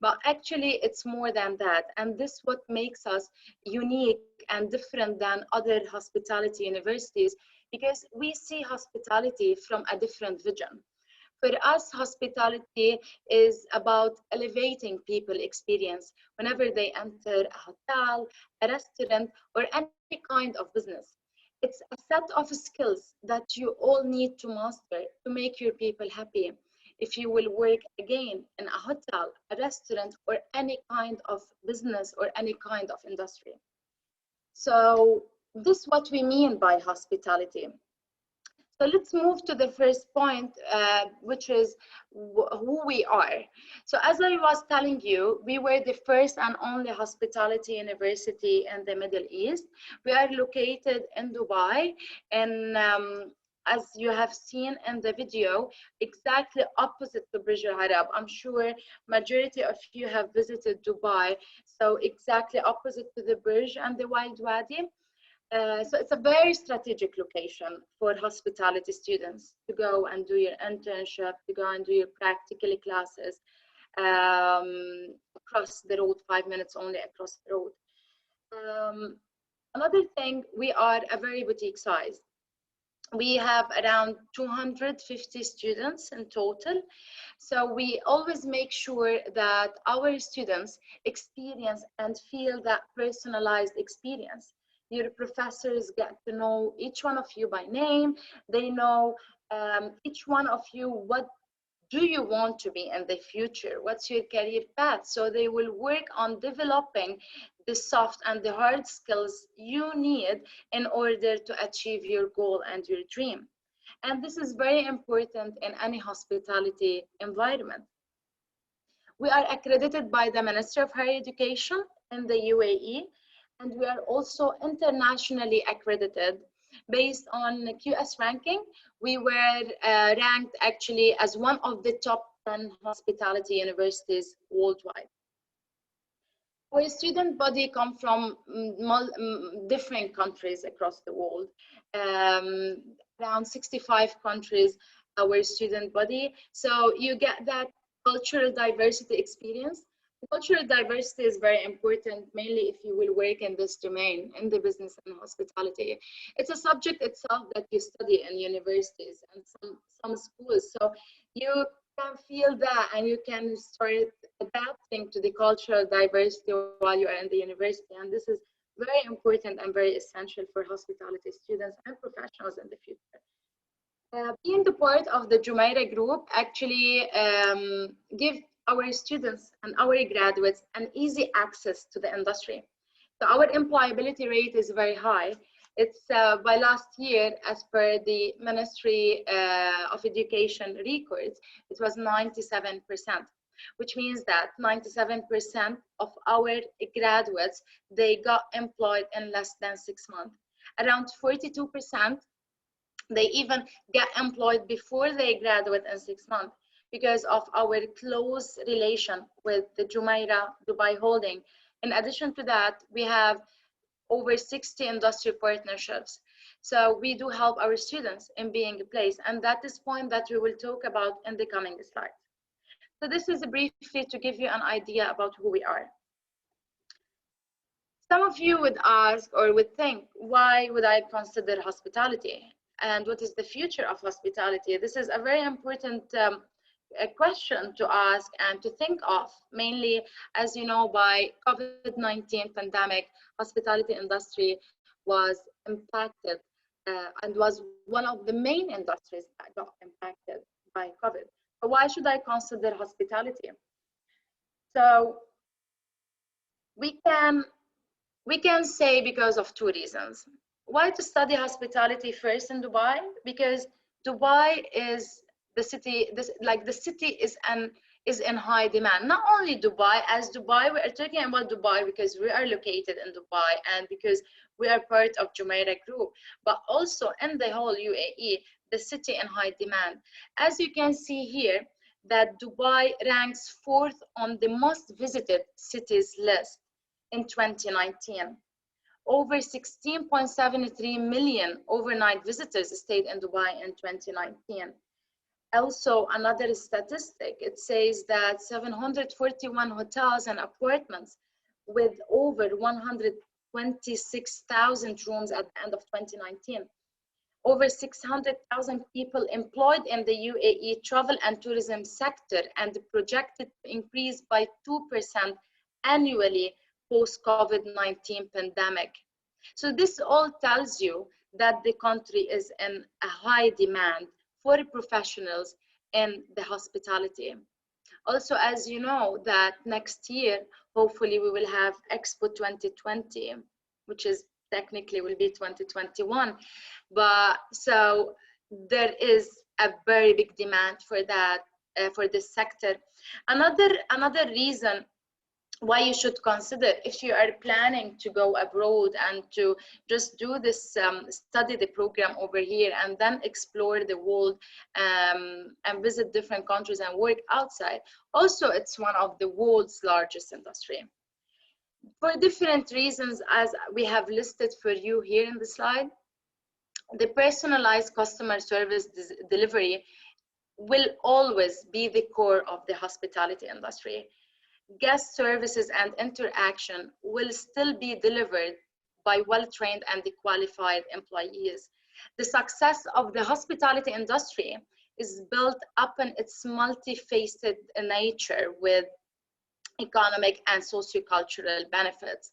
but actually it's more than that. And this what makes us unique and different than other hospitality universities, because we see hospitality from a different vision. For us, hospitality is about elevating people experience whenever they enter a hotel, a restaurant, or any kind of business. It's a set of skills that you all need to master to make your people happy. If you will work again in a hotel, a restaurant, or any kind of business or any kind of industry. So this is what we mean by hospitality. So let's move to the first point, which is who we are. So as I was telling you, we were the first and only hospitality university in the Middle East. We are located in Dubai, and as you have seen in the video, exactly opposite to Burj Al Arab. I'm sure majority of you have visited Dubai, so exactly opposite to the Burj and the Wild Wadi. So it's a very strategic location for hospitality students to go and do your internship, to go and do your practical classes across the road, 5 minutes only across the road. Another thing, we are a very boutique size. We have around 250 students in total. So we always make sure that our students experience and feel that personalized experience. Your professors get to know each one of you by name. They know each one of you, what do you want to be in the future? What's your career path? So they will work on developing the soft and the hard skills you need in order to achieve your goal and your dream. And this is very important in any hospitality environment. We are accredited by the Ministry of Higher Education in the UAE, and we are also internationally accredited based on QS ranking. We were ranked actually as one of the top 10 hospitality universities worldwide. Our student body come from different countries across the world, around 65 countries, our student body. So you get that cultural diversity experience. Cultural diversity is very important, mainly if you will work in this domain, in the business and hospitality. It's a subject itself that you study in universities and some schools. So you can feel that and you can start adapting to the cultural diversity while you are in the university. And this is very important and very essential for hospitality students and professionals in the future. Being the part of the Jumeirah group actually give our students and our graduates an easy access to the industry. So our employability rate is very high. It's by last year, as per the Ministry of Education records, it was 97%, which means that 97% of our graduates, they got employed in less than 6 months. Around 42%, they even get employed before they graduate in 6 months because of our close relation with the Jumeirah Dubai Holding. In addition to that, we have over 60 industry partnerships. So we do help our students in being a place, and that is point that we will talk about in the coming slides. So this is briefly to give you an idea about who we are. Some of you would ask or would think, why would I consider hospitality? And what is the future of hospitality? This is a very important a question to ask and to think of, mainly, as you know, by COVID-19 pandemic, hospitality industry was impacted and was one of the main industries that got impacted by COVID. So why should I consider hospitality? So we can say because of two reasons. Why to study hospitality first in Dubai? Because Dubai is the city, the city is in high demand. Not only Dubai, as Dubai, we are talking about Dubai because we are located in Dubai and because we are part of Jumeirah Group, but also in the whole UAE, the city in high demand. As you can see here, that Dubai ranks 4th on the most visited cities list in 2019. Over 16.73 million overnight visitors stayed in Dubai in 2019. Also, another statistic, it says that 741 hotels and apartments with over 126,000 rooms at the end of 2019. Over 600,000 people employed in the UAE travel and tourism sector, and projected to increase by 2% annually post-COVID-19 pandemic. So this all tells you that the country is in a high demand for professionals in the hospitality. Also, as you know, that next year, hopefully we will have Expo 2020, which is technically will be 2021. But so there is a very big demand for that, for this sector. Another reason why you should consider, if you are planning to go abroad and to just do this, study the program over here and then explore the world, and visit different countries and work outside. Also, it's one of the world's largest industry. For different reasons, as we have listed for you here in the slide, the personalized customer service delivery will always be the core of the hospitality industry. Guest services and interaction will still be delivered by well-trained and qualified employees. The success of the hospitality industry is built upon its multifaceted nature with economic and sociocultural benefits.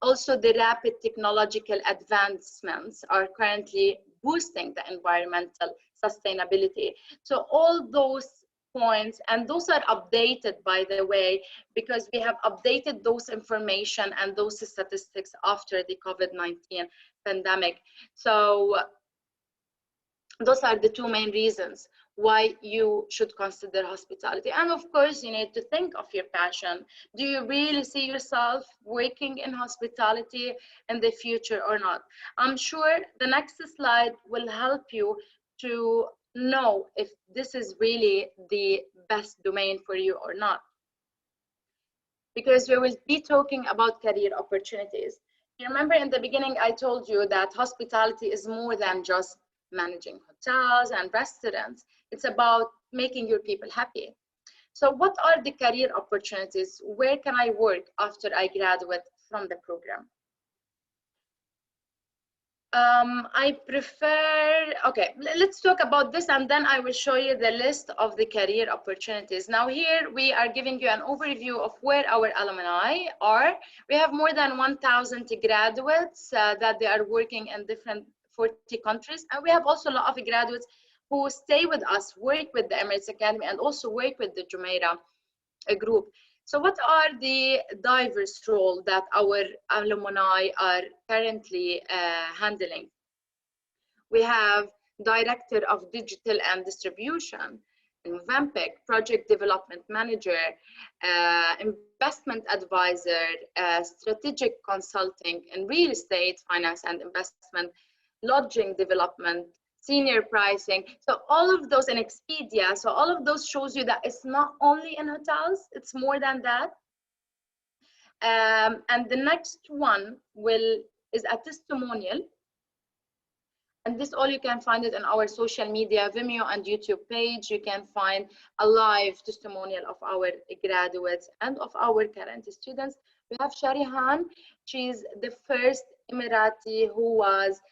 Also, the rapid technological advancements are currently boosting the environmental sustainability. So all those points, and those are updated, by the way, because we have updated those information and those statistics after the COVID-19 pandemic. So those are the two main reasons why you should consider hospitality. And of course, you need to think of your passion. Do you really see yourself working in hospitality in the future or not? I'm sure the next slide will help you to know if this is really the best domain for you or not. Because we will be talking about career opportunities. You remember in the beginning, I told you that hospitality is more than just managing hotels and restaurants. It's about making your people happy. So what are the career opportunities? Where can I work after I graduate from the program? I prefer, okay, let's talk about this, and then I will show you the list of the career opportunities. Now here we are giving you an overview of where our alumni are. We have more than 1,000 graduates that they are working in different 40 countries. And we have also a lot of graduates who stay with us, work with the Emirates Academy, and also work with the Jumeirah group. So what are the diverse roles that our alumni are currently handling? We have Director of Digital and Distribution in Vampec, Project Development Manager, Investment Advisor, Strategic Consulting in Real Estate, Finance and Investment, Lodging Development, Senior Pricing. So all of those in Expedia, so all of those shows you that it's not only in hotels, it's more than that. And the next one is a testimonial. And this all you can find it on our social media, Vimeo and YouTube page. You can find a live testimonial of our graduates and of our current students. We have Sharihan. She's the first Emirati who was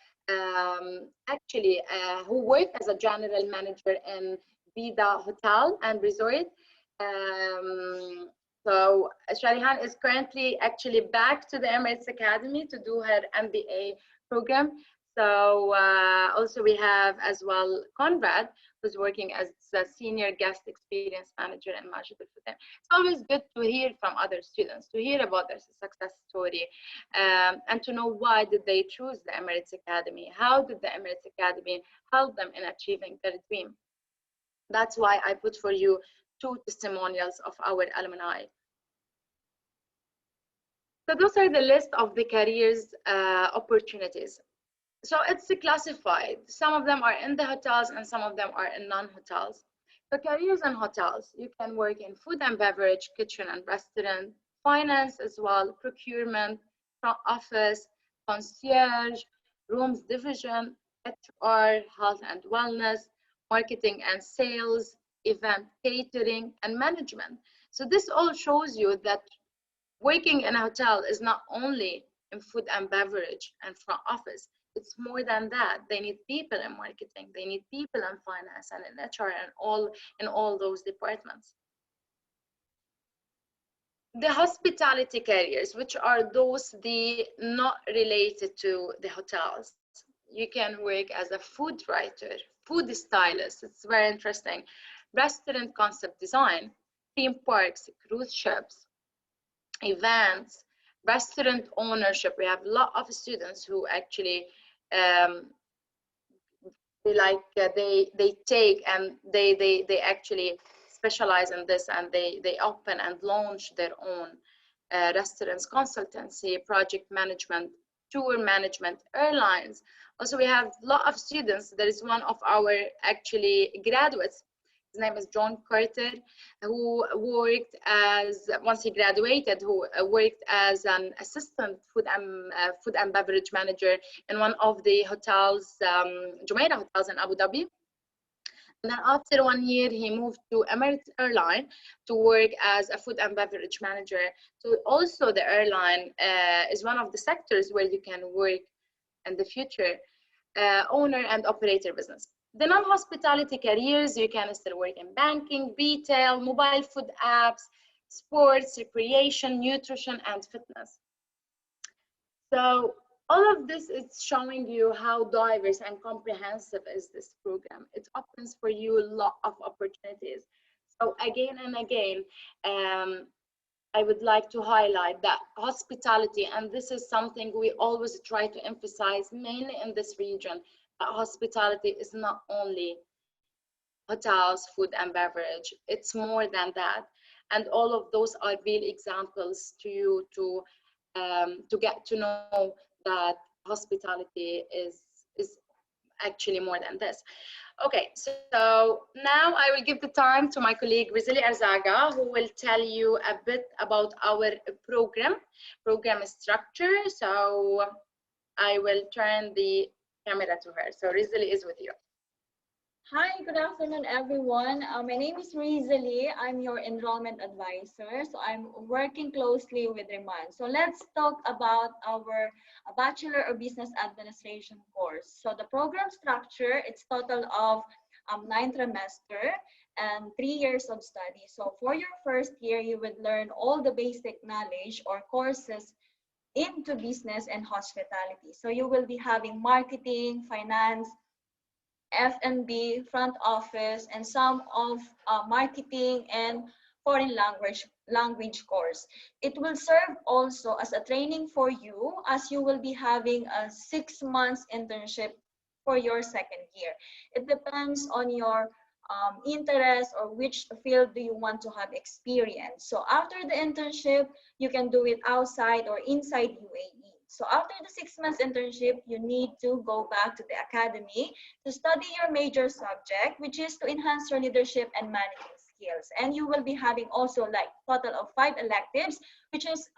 who worked as a general manager in Vida Hotel and Resort. So Sharihan is currently actually back to the Emirates Academy to do her MBA program. So also we have as well Conrad, who's working as a senior guest experience manager in Majid Al Futtaim. It's always good to hear from other students, to hear about their success story, and to know why did they choose the Emirates Academy? How did the Emirates Academy help them in achieving their dream? That's why I put for you 2 testimonials of our alumni. So those are the list of the careers opportunities. So it's classified. Some of them are in the hotels and some of them are in non-hotels. The careers in hotels, you can work in food and beverage, kitchen and restaurant, finance as well, procurement, front office, concierge, rooms division, HR, health and wellness, marketing and sales, event catering, and management. So this all shows you that working in a hotel is not only in food and beverage and front office. It's more than that. They need people in marketing. They need people in finance and in HR and all those departments. The hospitality careers, which are those the not related to the hotels. You can work as a food writer, food stylist. It's very interesting. Restaurant concept design, theme parks, cruise ships, events, restaurant ownership. We have a lot of students who actually um, they take and they actually specialize in this, and they open and launch their own restaurants, consultancy, project management, tour management, airlines. Also, we have a lot of students. There is one of our actually graduates. His name is John Carter, who worked as, once he graduated, who worked as an assistant food and beverage manager in one of the hotels, Jumeirah hotels in Abu Dhabi. And then after 1 year, he moved to Emirates airline to work as a food and beverage manager. So also the airline is one of the sectors where you can work in the future, owner and operator business. The non-hospitality careers, you can still work in banking, retail, mobile food apps, sports, recreation, nutrition, and fitness. So all of this is showing you how diverse and comprehensive is this program. It opens for you a lot of opportunities. So again and again, I would like to highlight that hospitality, and this is something we always try to emphasize, mainly in this region, that hospitality is not only hotels, food and beverage. It's more than that. And all of those are real examples to you to get to know that hospitality is actually more than this. Okay, so now I will give the time to my colleague Rizali Arzaga, who will tell you a bit about our program structure. So I will turn the camera to her. So Rizali is with you. Hi, good afternoon, everyone. My name is Rizali. I'm your enrollment advisor. So I'm working closely with Riman. So let's talk about our Bachelor of Business Administration course. So the program structure, it's total of 9 trimester and 3 years of study. So for your first year, you would learn all the basic knowledge or courses into business and hospitality. So you will be having marketing, finance, F&B, front office, and some of marketing and foreign language course. It will serve also as a training for you, as you will be having a 6 months internship for your second year. It depends on your interest or which field do you want to have experience. So after the internship, you can do it outside or inside UAE. So after the 6 months internship, you need to go back to the academy to study your major subject, which is to enhance your leadership and managing skills. And you will be having also like total of 5 electives, which is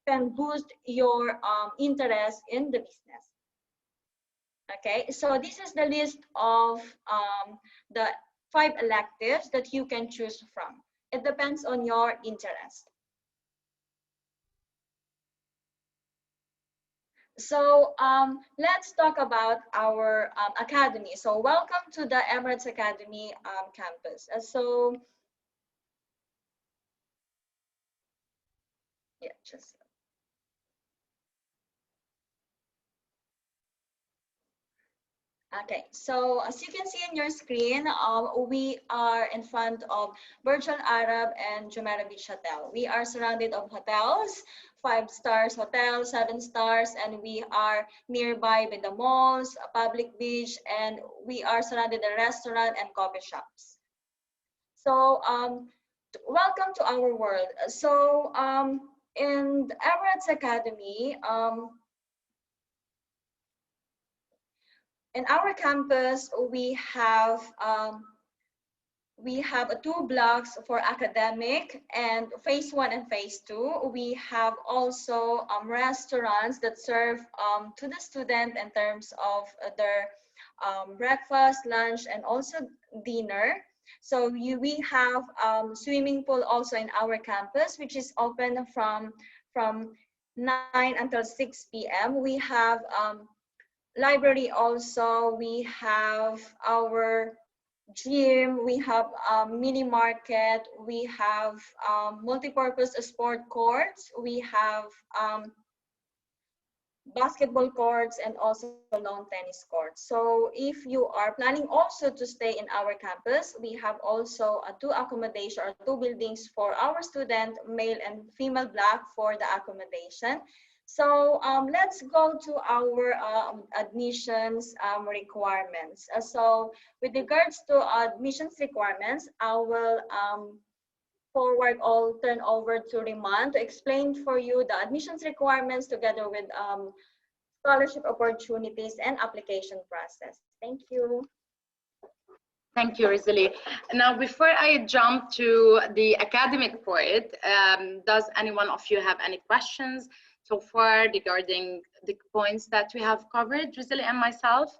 can boost your interest in the business. Okay, so this is the list of the 5 electives that you can choose from. It depends on your interest. So let's talk about our academy. So welcome to the Emirates Academy campus. Yeah, just. Okay, so as you can see on your screen, we are in front of Burj Al Arab and Jumeirah Beach Hotel. We are surrounded of hotels, 5 stars hotel, 7 stars, and we are nearby with the malls, a public beach, and we are surrounded by restaurant and coffee shops. So welcome to our world. So in the Emirates Academy, in our campus, we have 2 blocks for academic and phase 1 and phase 2. We have also restaurants that serve to the student in terms of their breakfast, lunch, and also dinner. So we have swimming pool also in our campus, which is open from 9 until 6 p.m. We have library also. We have our gym. We have mini market. We have multi-purpose sport courts. We have basketball courts and also lawn tennis courts. So if you are planning also to stay in our campus, we have also two accommodation or two buildings for our student, male and female block for the accommodation. So let's go to our admissions requirements. So with regards to admissions requirements, I will forward all turn over to Riman to explain for you the admissions requirements together with scholarship opportunities and application process. Thank you. Thank you, Rosalie. Now, before I jump to the academic part, does anyone of you have any questions so far regarding the points that we have covered, Rosalie and myself?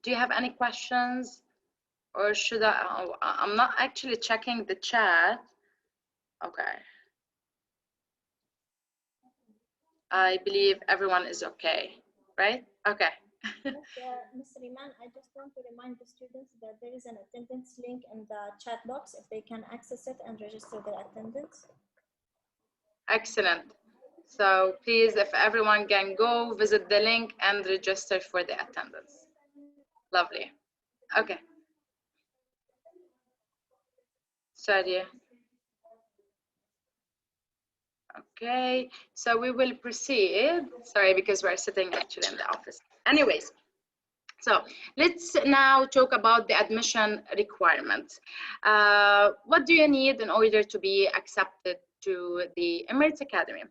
Do you have any questions? Or should I? Oh, I'm not actually checking the chat. Okay. I believe everyone is okay, right? Okay. Ms. Riman, I just want to remind the students that there is an attendance link in the chat box if they can access it and register their attendance. Excellent. So please, if everyone can go visit the link and register for the attendance. Lovely. Okay. Sorry. Okay, so we will proceed. Sorry, because we're sitting actually in the office. Anyways, so let's now talk about the admission requirements. What do you need in order to be accepted to the Emirates Academy?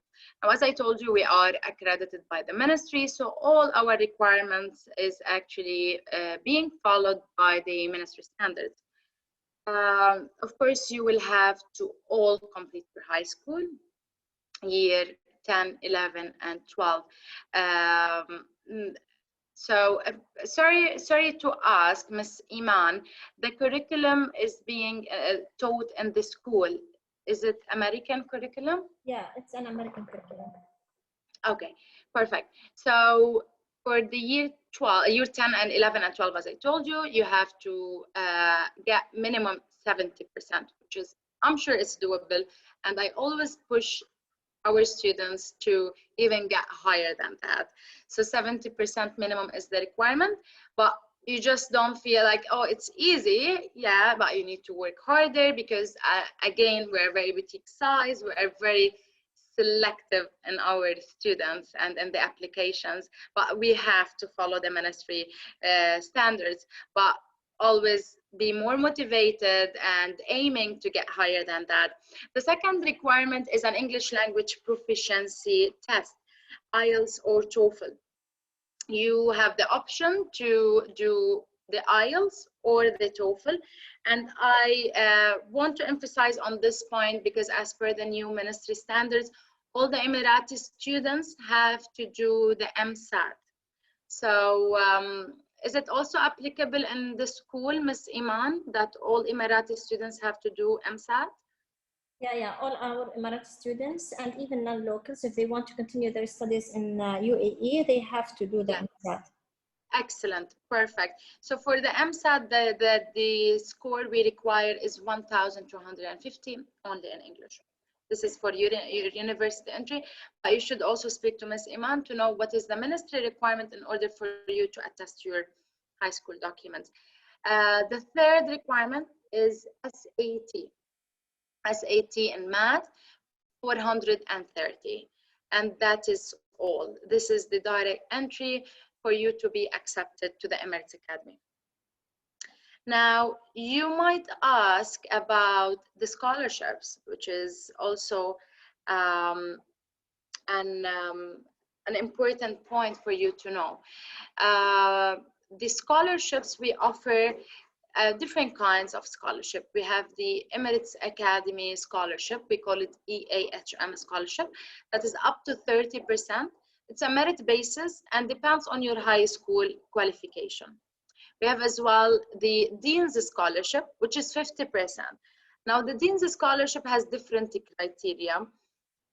Now, as I told you, we are accredited by the ministry, so all our requirements is actually being followed by the ministry standards. Of course, you will have to all complete your high school, year 10, 11, and 12. So sorry to ask, Ms. Iman, the curriculum is being taught in the school. Is it American curriculum? Yeah, it's an American curriculum. Okay, perfect. So for the year 10 and 11 and 12, as I told you, you have to get minimum 70%, which is, I'm sure it's doable. And I always push our students to even get higher than that. So 70% minimum is the requirement, but you just don't feel like, oh, it's easy. Yeah, but you need to work harder because again, we're very boutique size. We're very selective in our students and in the applications, but we have to follow the ministry standards, but always be more motivated and aiming to get higher than that. The second requirement is an English language proficiency test, IELTS or TOEFL. You have the option to do the IELTS or the TOEFL. And I want to emphasize on this point because as per the new ministry standards, all the Emirati students have to do the MSAT. So is it also applicable in the school, Ms. Iman, that all Emirati students have to do MSAT? Yeah, all our Emirates students and even non-locals, if they want to continue their studies in UAE, they have to do the MSAT. Excellent, perfect. So for the MSAT, the score we require is 1,250 only in English. This is for your university entry, but you should also speak to Ms. Iman to know what is the ministry requirement in order for you to attest your high school documents. The third requirement is SAT. SAT in math, 430. And that is all. This is the direct entry for you to be accepted to the Emirates Academy. Now, you might ask about the scholarships, which is also an important point for you to know. The scholarships we offer different kinds of scholarship. We have the Emirates Academy Scholarship. We call it EAHM Scholarship. That is up to 30%. It's a merit basis and depends on your high school qualification. We have as well the Dean's Scholarship, which is 50%. Now, the Dean's Scholarship has different criteria.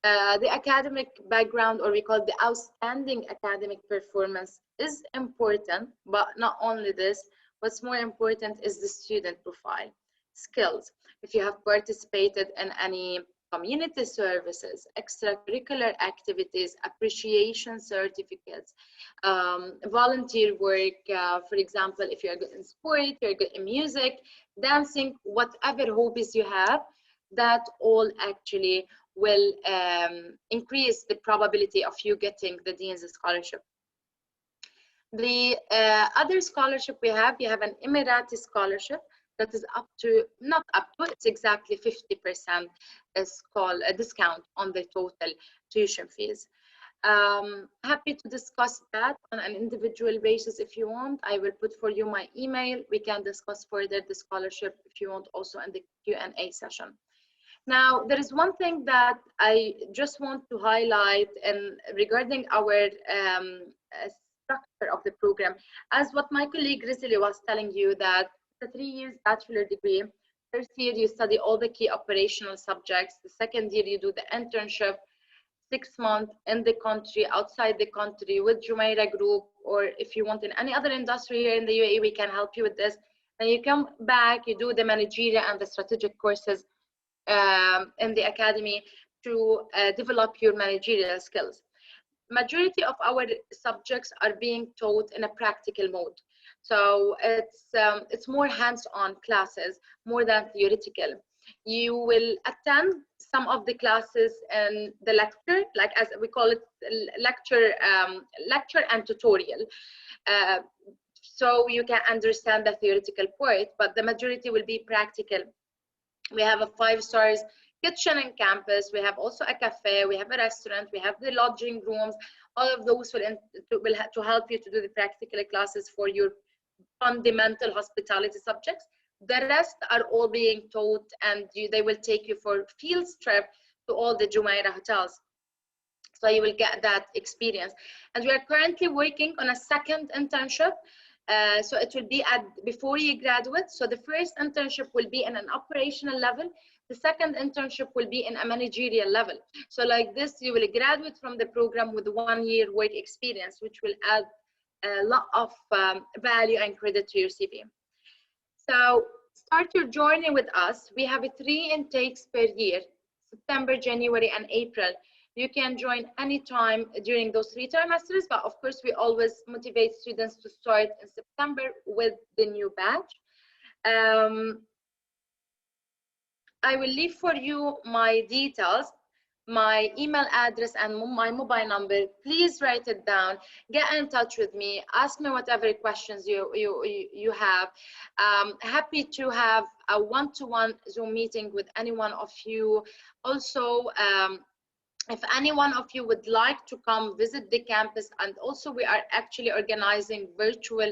The academic background, or we call it the outstanding academic performance, is important, but not only this, what's more important is the student profile, skills. If you have participated in any community services, extracurricular activities, appreciation certificates, volunteer work, for example, if you're good in sport, you're good in music, dancing, whatever hobbies you have, that all actually will increase the probability of you getting the Dean's Scholarship. The other scholarship we have, you have an Emirati scholarship that is up to, not up to, it's exactly 50% is called a discount on the total tuition fees. Happy to discuss that on an individual basis if you want. I will put for you my email. We can discuss further the scholarship if you want, also in the Q&A session. Now, there is one thing that I just want to highlight and regarding our structure of the program, as what my colleague Rizili was telling you, that the 3 years bachelor degree, first year you study all the key operational subjects, the second year you do the internship, 6 months in the country, outside the country with Jumeirah Group, or if you want in any other industry here in the UAE, we can help you with this. Then you come back, you do the managerial and the strategic courses in the academy to develop your managerial skills. Majority of our subjects are being taught in a practical mode. So it's more hands-on classes more than theoretical. You will attend some of the classes in the lecture, like as we call it, lecture and tutorial. So you can understand the theoretical part, but the majority will be practical. We have a 5-star kitchen in campus. We have also a cafe. We have a restaurant. We have the lodging rooms. All of those will to help you to do the practical classes for your fundamental hospitality subjects. The rest are all being taught, and they will take you for field trip to all the Jumeirah hotels. So you will get that experience. And we are currently working on a second internship. So it will be before you graduate. So the first internship will be in an operational level. The second internship will be in a managerial level. So like this, you will graduate from the program with 1 year work experience, which will add a lot of value and credit to your CV. So start your journey with us. We have 3 intakes per year, September, January, and April. You can join anytime during those 3 trimesters, but of course, we always motivate students to start in September with the new batch. I will leave for you my details, my email address and my mobile number. Please write it down. Get in touch with me. Ask me whatever questions you have. Happy to have a one-to-one Zoom meeting with any one of you. Also, if any one of you would like to come visit the campus, and also we are actually organizing virtual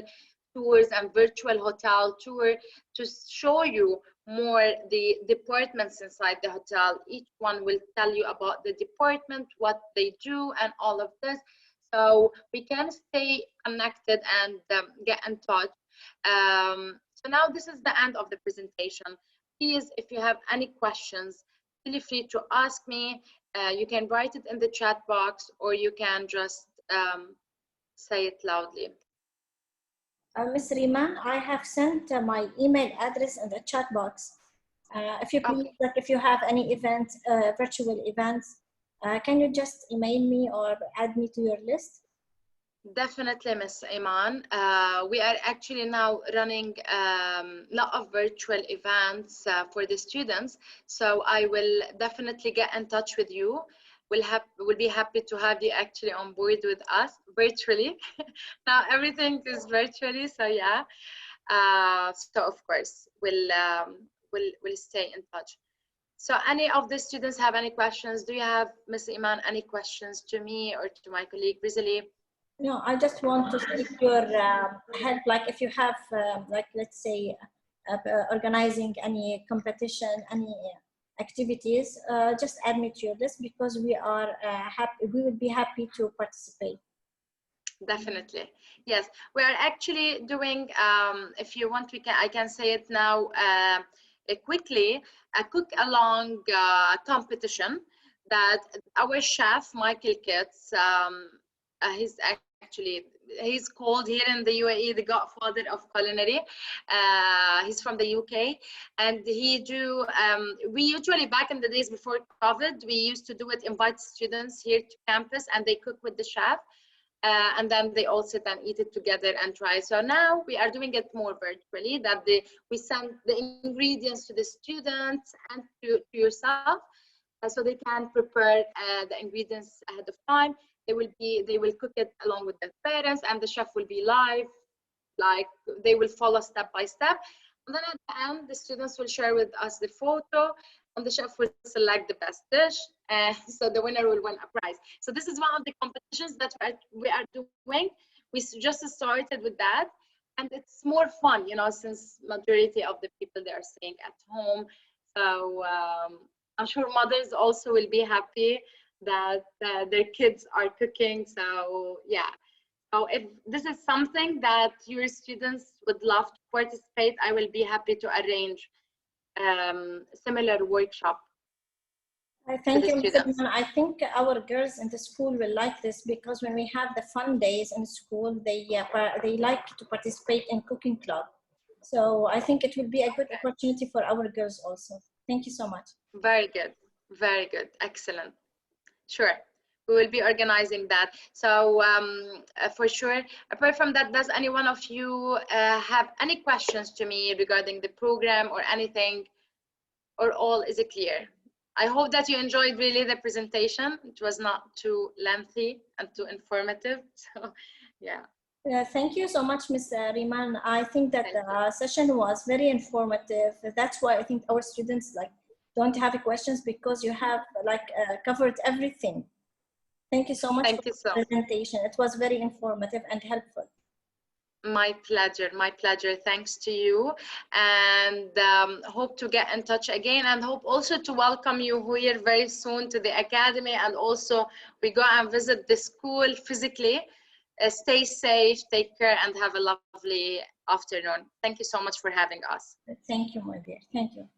tours and virtual hotel tour to show you more the departments inside the hotel. Each one will tell you about the department, what they do, and all of this. So we can stay connected and get in touch. So now this is the end of the presentation. Please, if you have any questions, feel free to ask me. You can write it in the chat box, or you can just say it loudly. Ms. Rima, I have sent my email address in the chat box. If you please, like if you have any events, virtual events, can you just email me or add me to your list? Definitely, Ms. Iman. We are actually now running a lot of virtual events for the students. So I will definitely get in touch with you. We'll be happy to have you actually on board with us virtually. Now everything is virtually, so yeah. So of course we'll stay in touch. So any of the students have any questions? Do you have, Ms. Iman, any questions to me or to my colleague Rizali? No, I just want to seek your help. Like if you have, like let's say, organizing any competition, any activities, just add me to your list, because we are happy. We would be happy to participate. Definitely, yes. We are actually doing. If you want, I can say it now quickly. A cook along competition that our chef Michael Kitts. He's actually he's called here in the UAE the godfather of culinary. He's from the UK, and he do. We usually, back in the days before COVID, we used to do it. Invite students here to campus, and they cook with the chef. And then they all sit and eat it together and try. So now we are doing it more virtually, that we send the ingredients to the students and to yourself, so they can prepare the ingredients ahead of time. They will cook it along with their parents, and the chef will be live, like they will follow step by step. And then at the end, the students will share with us the photo, and the chef will select the best dish, so the winner will win a prize. So this is one of the competitions that we are doing. We just started with that, and it's more fun, since majority of the people, they are staying at home. So I'm sure mothers also will be happy that their kids are cooking. So yeah. So if this is something that your students would love to participate, I will be happy to arrange similar workshop. Thank you, Mr. Iman. I think our girls in the school will like this, because when we have the fun days in school, they like to participate in cooking club. So I think it will be a good opportunity for our girls also. Thank you so much. Very good. Very good. Excellent. Sure. We will be organizing that. So for sure. Apart from that, does any one of you have any questions to me regarding the program or anything, or all is it clear? I hope that you enjoyed really the presentation. It was not too lengthy and too informative. So yeah. Thank you so much, Ms. Riman. I think that the session was very informative. That's why I think our students don't have questions, because you have covered everything. Thank you so much for the presentation. It was very informative and helpful. My pleasure. My pleasure. Thanks to you, and hope to get in touch again, and hope also to welcome you here very soon to the academy, and also we go and visit the school physically. Stay safe, take care, and have a lovely afternoon. Thank you so much for having us. Thank you, my dear. Thank you.